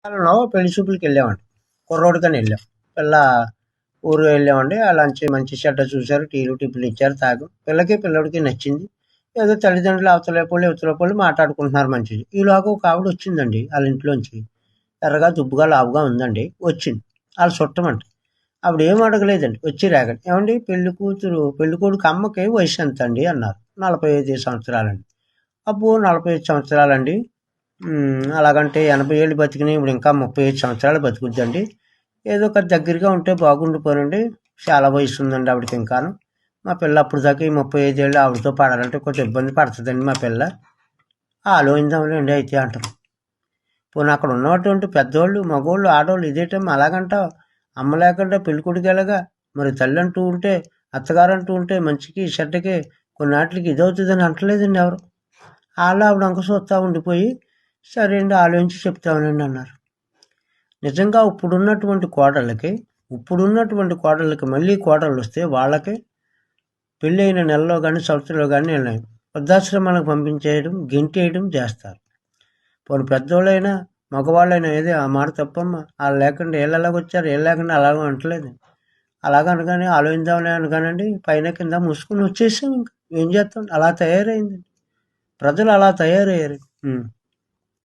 కాలంలో పెళ్లి చూపులకి వెళ్ళామండి. కుర్రోడికని వెళ్ళాం. పిల్ల ఊరు వెళ్ళామండి. ఆ లంచ్ మంచి చెడ్డ చూశారు. టీలు టిఫిన్లు ఇచ్చారు, తాగు. పిల్లోడికి నచ్చింది. ఏదో తల్లిదండ్రులు అవతల వాళ్ళు మాట్లాడుకుంటున్నారు మంచిది. ఈలోగా ఒక ఆవిడ వచ్చిందండి వాళ్ళ ఇంట్లోంచి. ఎర్రగా దుబ్బుగా లావుగా ఉందండి. వచ్చింది వాళ్ళ చుట్టమంట. ఆవిడ ఏం అడగలేదండి. వచ్చి రాగండి, ఏమండి పెళ్లి కొడుకు అమ్మకి వయసు ఎంత అండి అన్నారు. 45 సంవత్సరాలండి. అబ్బో, 45 సంవత్సరాలండి. అలాగంటే 80 ఏళ్ళు బతికినాయి, ఇప్పుడు ఇంకా 35 సంవత్సరాలు బతుకుద్దండి. ఏదో ఒక దగ్గరగా ఉంటే బాగుండిపోనండి. చాలా వయసు ఉందండి ఆవిడకి ఇంకాను. మా పిల్ల అప్పుడు దాకా ఈ 35 ఏళ్ళు ఆవిడతో పడాలంటే కొంచెం ఇబ్బంది పడుతుందండి మా పిల్ల. ఆలోచిందాంలేండి అయితే అంటారు. పోనీ అక్కడ ఉన్నటువంటి పెద్దోళ్ళు, మగోళ్ళు, ఆడోళ్ళు ఇదేటమ్మా అలాగంటావు? అమ్మ లేకుండా పెళ్ళికొడుకు ఎలాగా? మరి తల్లి అంటూ ఉంటే, అత్తగారు అంటూ ఉంటే మంచికి చెడ్డకి కొన్నాటికి ఇదవుతుందని అంటలేదండి ఎవరు. ఆవిడ అంక చూస్తా ఉండిపోయి, సరే అండి ఆలోచించి చెప్తామనండి అన్నారు. నిజంగా ఇప్పుడున్నటువంటి కోడళ్ళకి మళ్ళీ కోడళ్ళు వస్తే వాళ్ళకి పెళ్ళి అయిన నెలలో కానీ సంవత్సరంలో కానీ వృద్ధాశ్రమాలకు పంపించేయడం, గెంటేయడం చేస్తారు. పోనీ పెద్దోళ్ళైనా మగవాళ్ళైనా ఏదే ఆ మాట తప్పమ్మా. వాళ్ళు లేకుండా వీళ్ళు ఎలాగొచ్చారు, వీళ్ళు లేకుండా అలాగ అంటలేదు. అలాగనగానే ఆలోచించామని అనగానండి పైన కింద మూసుకుని వచ్చేసాం. ఇంకా ఏం చేస్తాం, అలా తయారైంది. ప్రజలు అలా తయారయ్యారు.